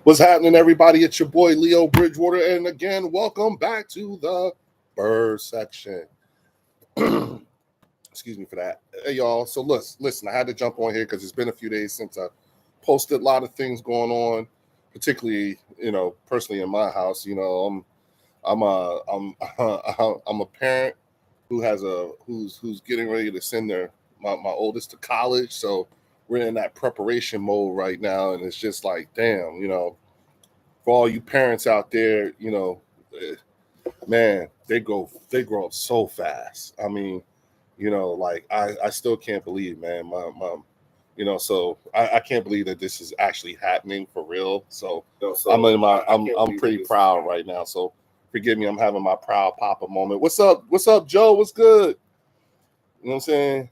What's happening, everybody? It's your boy Leo Bridgewater, and again, welcome back to the Bird section. Excuse me for that. Hey, y'all. So listen, I had to jump on here because it's been a few days since I posted a lot of things going on, particularly, personally in my house. I'm a parent who's getting ready to send my oldest to college, so we're in that preparation mode right now, and it's just like, damn, for all you parents out there, man, they grow up so fast. I mean, like I still can't believe, man, my mom, so I can't believe that this is actually happening for real. So I'm pretty proud right now. So forgive me, I'm having my proud papa moment. What's up? What's up, Joe? What's good? You know what I'm saying?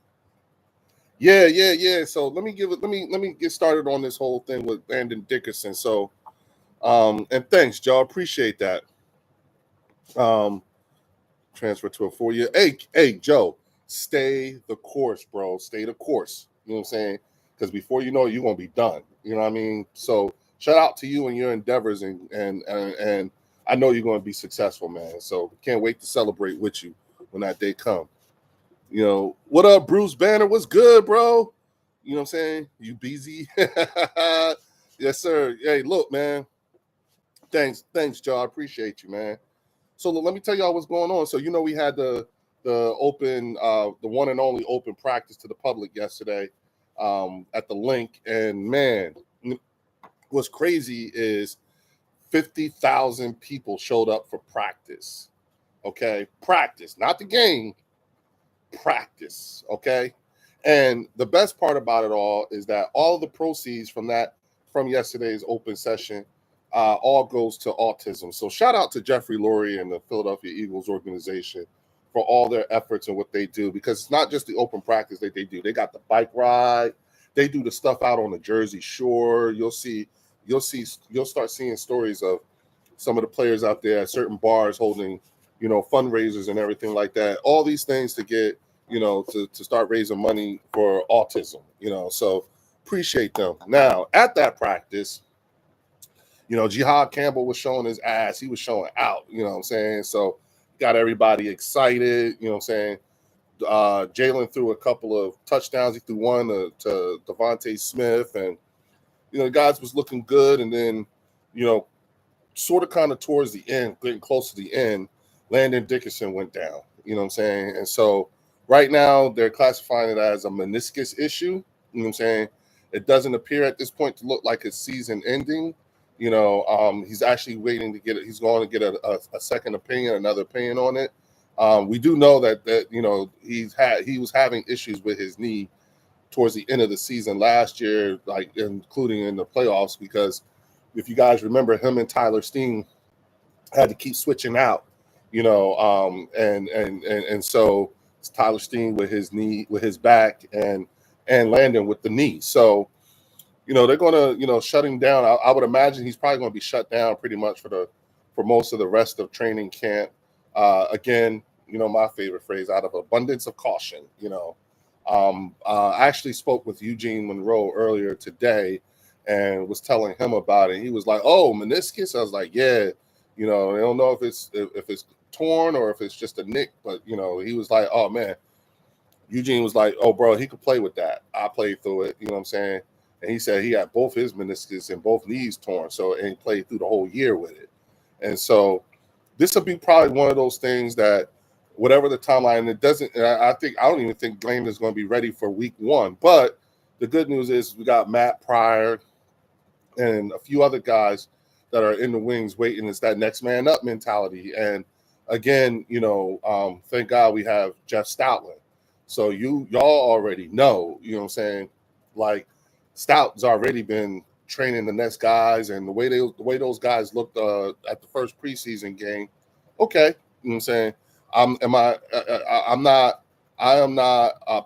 Yeah. So let me get started on this whole thing with Landon Dickerson. So and thanks, Joe. Appreciate that. Transfer to a 4-year. Hey, Joe, stay the course, bro. Stay the course. You know what I'm saying? Because before you know it, you're gonna be done. You know what I mean? So shout out to you and your endeavors, and I know you're gonna be successful, man. So can't wait to celebrate with you when that day comes. What up, Bruce Banner? What's good, bro? You know what I'm saying? You busy? Yes, sir. Hey, look, man. Thanks, Joe. I appreciate you, man. So let me tell y'all what's going on. So we had the open, the one and only open practice to the public yesterday at the link, and man, what's crazy is 50,000 people showed up for practice. Okay, practice, not the game. Practice, okay? And the best part about it all is that all the proceeds from yesterday's open session all goes to autism. So shout out to Jeffrey Lurie and the Philadelphia Eagles organization for all their efforts and what they do, because it's not just the open practice that they do. They got the bike ride. They do the stuff out on the Jersey Shore. You'll start seeing stories of some of the players out there at certain bars holding, fundraisers and everything like that. All these things to get, to start raising money for autism, so appreciate them. Now, at that practice, Jihad Campbell was showing his ass. He was showing out, you know what I'm saying? So got everybody excited, you know what I'm saying? Jalen threw a couple of touchdowns. He threw one to Devontae Smith, and, the guys was looking good. And then, sort of kind of towards the end, getting close to the end, Landon Dickerson went down, you know what I'm saying? And so right now they're classifying it as a meniscus issue, you know what I'm saying? It doesn't appear at this point to look like it's season ending. He's actually waiting to get it. He's going to get a second opinion, another opinion on it. We do know that he was having issues with his knee towards the end of the season last year, like including in the playoffs, because if you guys remember, him and Tyler Steen had to keep switching out, and so it's Tyler Steen with his knee, with his back, and Landon with the knee. So, they're going to, shut him down. I would imagine he's probably going to be shut down pretty much for most of the rest of training camp. Again, my favorite phrase, out of abundance of caution. I actually spoke with Eugene Monroe earlier today and was telling him about it. He was like, "Oh, meniscus." I was like, "Yeah, they don't know if it's torn or if it's just a nick." But he was like, "Oh man." Eugene was like, "Oh, bro, he could play with that. I played through it." You know what I'm saying? And he said he had both his meniscus and both knees torn, and he played through the whole year with it. And so this will be probably one of those things that, whatever the timeline, it doesn't. I don't even think Landon is going to be ready for week 1. But the good news is we got Matt Pryor and a few other guys that are in the wings waiting. It's that next man up mentality. And again, thank God we have Jeff Stoutland. So y'all already know, you know what I'm saying? Like, Stout's already been training the next guys, and the way those guys looked at the first preseason game. Okay, you know what I'm saying? I am not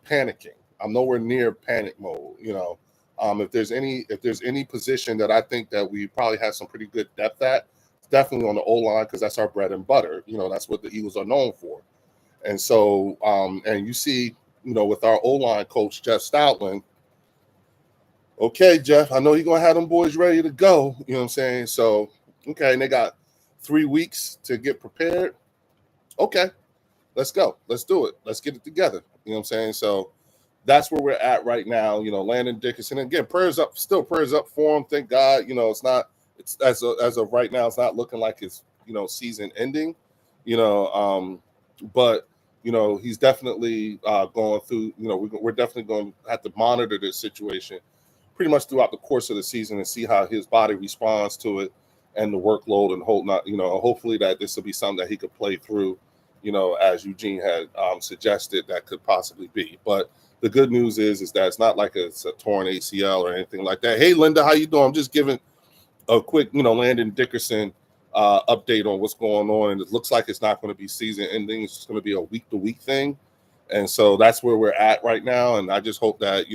panicking. I'm nowhere near panic mode. If there's any position that I think that we probably have some pretty good depth at, it's definitely on the O line, because that's our bread and butter. That's what the Eagles are known for. And so, and you see, with our O line coach Jeff Stoutland, Okay, Jeff, I know you're going to have them boys ready to go. You know what I'm saying? So, okay, and they got 3 weeks to get prepared. Okay, let's go. Let's do it. Let's get it together. You know what I'm saying? So that's where we're at right now. Landon Dickerson. Again, prayers up, still prayers up for him. Thank God. It's not, it's as of right now, it's not looking like it's, season ending, but, he's definitely going through, we're definitely going to have to monitor this situation pretty much throughout the course of the season and see how his body responds to it and the workload and hopefully that this will be something that he could play through, as Eugene had suggested that could possibly be. But the good news is that it's not like it's a torn ACL or anything like that. Hey, Linda, how you doing? I'm just giving a quick, Landon Dickerson update on what's going on. And it looks like it's not going to be season ending. It's just going to be a week-to-week thing. And so that's where we're at right now. And I just hope that,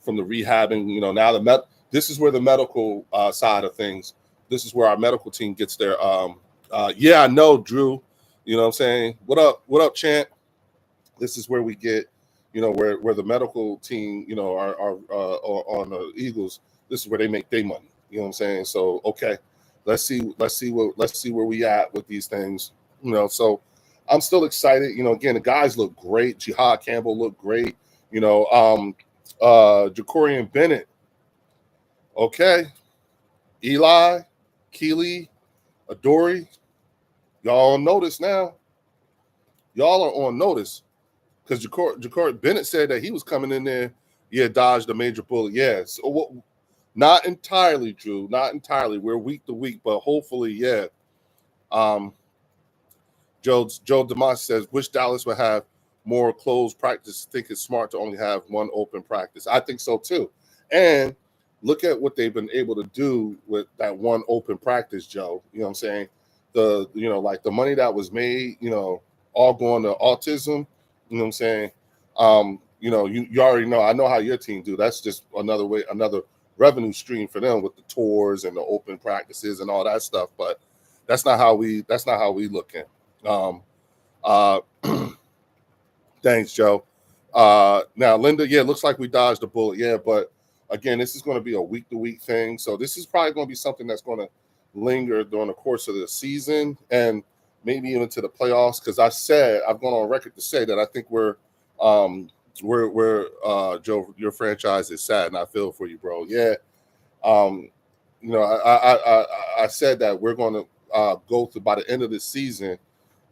from the rehabbing, now this is where the medical side of things, this is where our medical team gets their, yeah, I know, Drew, you know what I'm saying? What up, Chant? This is where we get, where the medical team, are on the Eagles. This is where they make their money. You know what I'm saying? So, okay, let's see where we at with these things. So I'm still excited. Again, the guys look great. Jihad Campbell looked great. Jacorian Bennett. Okay. Eli, Keely, Adoree. Y'all on notice now. Y'all are on notice. Because Jacorian Bennett said that he was coming in there. Yeah, dodged a major bullet. Yeah. So not entirely, Drew. Not entirely. We're week to week, but hopefully, yeah. Joe DeMont says, wish Dallas would have more closed practice. Think it's smart to only have one open practice. I think so too. And look at what they've been able to do with that one open practice, Joe. You know what I'm saying? Like the money that was made, all going to autism. You know what I'm saying? You already know. I know how your team do. That's just another revenue stream for them with the tours and the open practices and all that stuff. But that's not how we looking. Thanks, Joe. Now, Linda, yeah, looks like we dodged a bullet. Yeah, but again, this is going to be a week-to-week thing. So this is probably going to be something that's going to linger during the course of the season and maybe even to the playoffs. Because I've gone on record to say that I think we're Joe, your franchise is sad, and I feel for you, bro. Yeah. I said that we're going to go through by the end of the season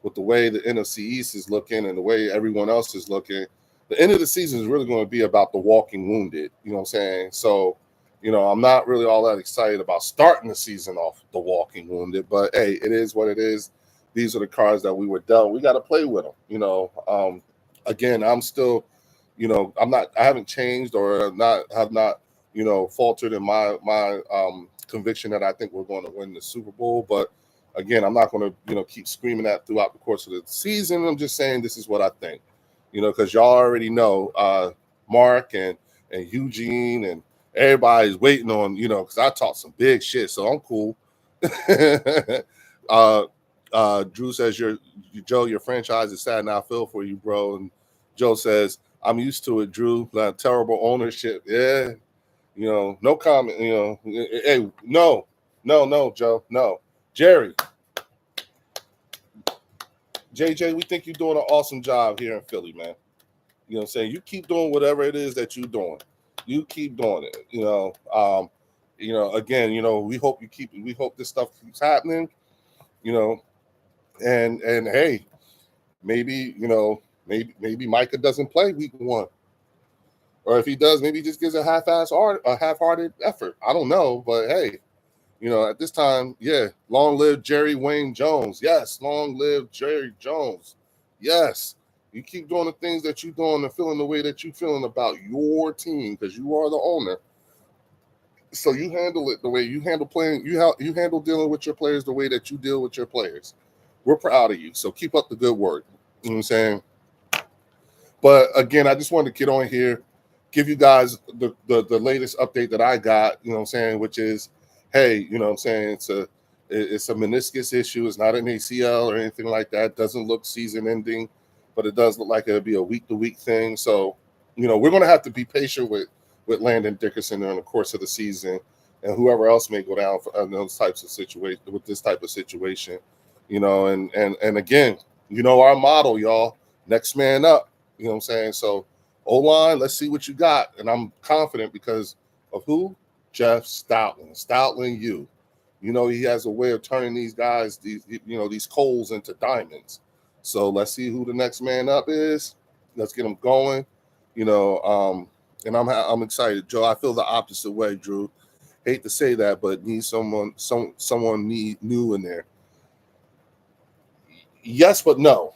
with the way the NFC East is looking and the way everyone else is looking. The end of the season is really going to be about the walking wounded. You know what I'm saying? So, I'm not really all that excited about starting the season off the walking wounded, but hey, it is what it is. These are the cards that we were dealt. We got to play with them. Again, I'm still, I haven't changed or have not, faltered in my conviction that I think we're going to win the Super Bowl. But again, I'm not going to, keep screaming that throughout the course of the season. I'm just saying this is what I think, because y'all already know Mark and Eugene and everybody's waiting on, because I talk some big shit, so I'm cool. Drew says, Joe, your franchise is sad, and I feel for you, bro. And Joe says, I'm used to it, Drew. That terrible ownership. Yeah. No comment. Hey, no, Joe, no. Jerry, JJ, we think you're doing an awesome job here in Philly, man. You know what I'm saying? You keep doing whatever it is that you're doing. You keep doing it. Again, we hope this stuff keeps happening, and hey, maybe Micah doesn't play week 1. Or if he does, maybe he just gives a half-hearted effort. I don't know, but hey, at this time, yeah, long live Jerry Wayne Jones. Yes, long live Jerry Jones. Yes, you keep doing the things that you're doing and feeling the way that you're feeling about your team because you are the owner. So you handle it the way you handle playing. You handle dealing with your players the way that you deal with your players. We're proud of you. So keep up the good work. You know what I'm saying? But again, I just wanted to get on here, give you guys the latest update that I got, which is, hey, it's a meniscus issue. It's not an ACL or anything like that. It doesn't look season ending, but it does look like it'll be a week-to-week thing. So, we're going to have to be patient with with Landon Dickerson during the course of the season, and whoever else may go down for those types of situation with this type of situation, and again, our motto, y'all, next man up. You know what I'm saying? So O-line, let's see what you got, and I'm confident because of who? Jeff Stoutland. Stoutland, he has a way of turning these guys, these coals into diamonds. So let's see who the next man up is. Let's get them going. And I'm excited, Joe. I feel the opposite way, Drew. Hate to say that, but need someone new in there. Yes, but no.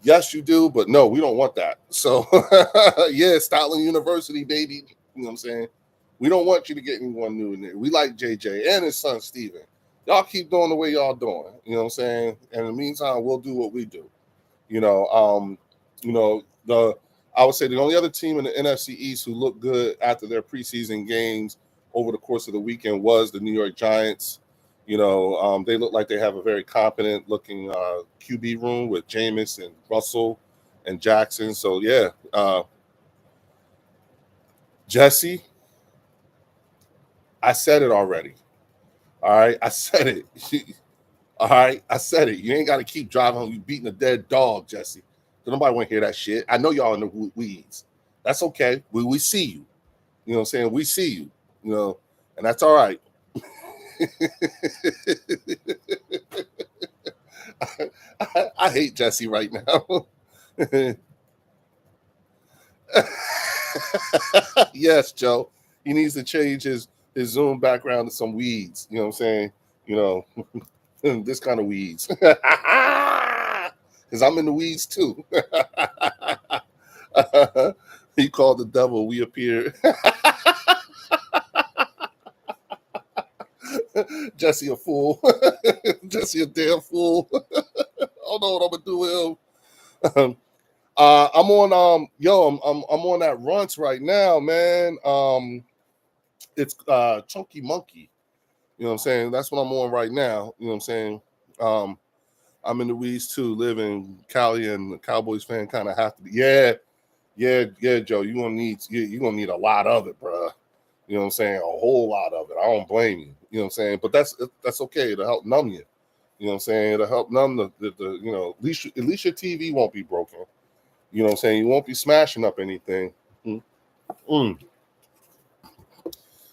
Yes, you do, but no, we don't want that. So yeah, Stoutland University, baby. You know what I'm saying? We don't want you to get anyone new in there. We like JJ and his son Steven. Y'all keep doing the way y'all doing. You know what I'm saying? And in the meantime, we'll do what we do. I would say the only other team in the NFC East who looked good after their preseason games over the course of the weekend was the New York Giants. They look like they have a very competent looking QB room with Jameis and Russell and Jackson. So yeah, Jesse, I said it already. All right, I said it. All right, I said it. You ain't got to keep driving home. You beating a dead dog, Jesse. Nobody want to hear that shit. I know y'all in the weeds. That's okay. We see you. You know what I'm saying? We see you. And that's all right. I hate Jesse right now. Yes, Joe. He needs to change his Zoom background to some weeds. You know what I'm saying? This kind of weeds. Because I'm in the weeds too. He called the devil. We appear. Jesse a fool. Jesse a damn fool. I don't know what I'm gonna do with him. I'm on I'm on that Runts right now, man. It's Chunky Monkey. You know what I'm saying? That's what I'm on right now. You know what I'm saying? I'm in the weeds too, live in Cali, and the Cowboys fan kind of have to be. Yeah, Joe. You're gonna need a lot of it, bro. You know what I'm saying? A whole lot of it. I don't blame you. You know what I'm saying? But that's okay to help numb you. You know what I'm saying? To help numb the at least your TV won't be broken. You know what I'm saying? You won't be smashing up anything.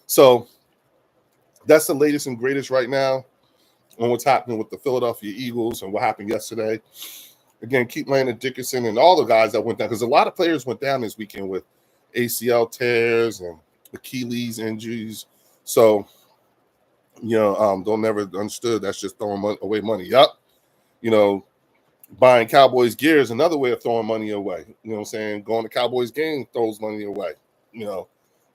So that's the latest and greatest right now on what's happening with the Philadelphia Eagles and what happened yesterday. Again, keep Landon Dickerson and all the guys that went down, because a lot of players went down this weekend with ACL tears and Achilles injuries. So, don't never understood that's just throwing away money. Yup. Buying Cowboys gear is another way of throwing money away. You know what I'm saying? Going to Cowboys game throws money away.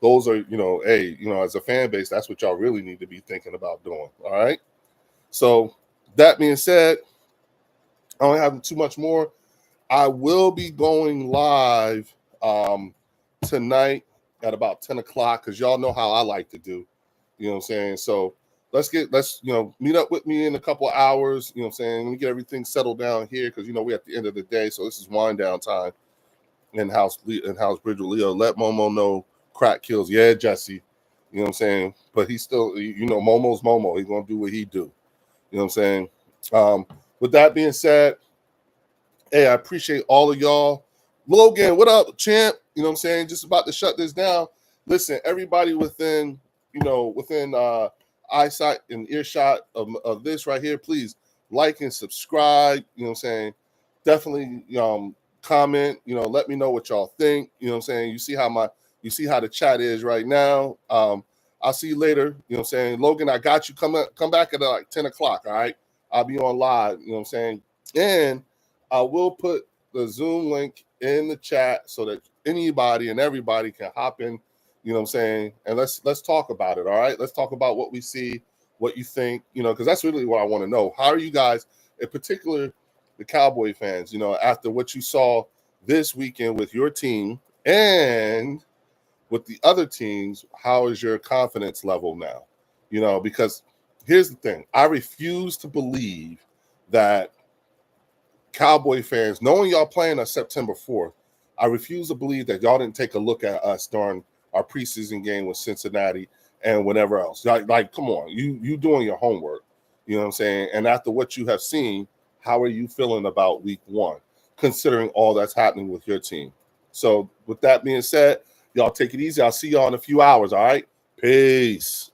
Those are, as a fan base, that's what y'all really need to be thinking about doing. All right. So that being said, I don't have too much more. I will be going live tonight at about 10 o'clock, because y'all know how I like to do. You know what I'm saying? So let's meet up with me in a couple of hours. You know what I'm saying? Let me get everything settled down here, because we're at the end of the day. So this is wind down time in-house Bridge with Leo. Let Momo know crack kills. Yeah, Jesse. You know what I'm saying? But he's still, Momo's Momo. He's going to do what he do. You know what I'm saying? With that being said, hey, I appreciate all of y'all. Logan, what up, champ? You know what I'm saying? Just about to shut this down. Listen, everybody within eyesight and earshot of this right here, please like and subscribe. You know what I'm saying? Definitely comment, let me know what y'all think. You know what I'm saying? You see how the chat is right now. I'll see you later. You know what I'm saying? Logan, I got you. Come back at like 10 o'clock. All right. I'll be on live. You know what I'm saying? And I will put the Zoom link in the chat so that anybody and everybody can hop in. You know what I'm saying? And let's talk about it. All right. Let's talk about what we see, what you think, because that's really what I want to know. How are you guys, in particular, the Cowboy fans, after what you saw this weekend with your team and with the other teams, how is your confidence level now? Because here's the thing. I refuse to believe that Cowboy fans, knowing y'all playing on September 4th, I refuse to believe that y'all didn't take a look at us during our preseason game with Cincinnati and whatever else. Like come on, you doing your homework. You know what I'm saying? And after what you have seen, how are you feeling about week 1, considering all that's happening with your team? So with that being said, y'all take it easy. I'll see y'all in a few hours, all right? Peace.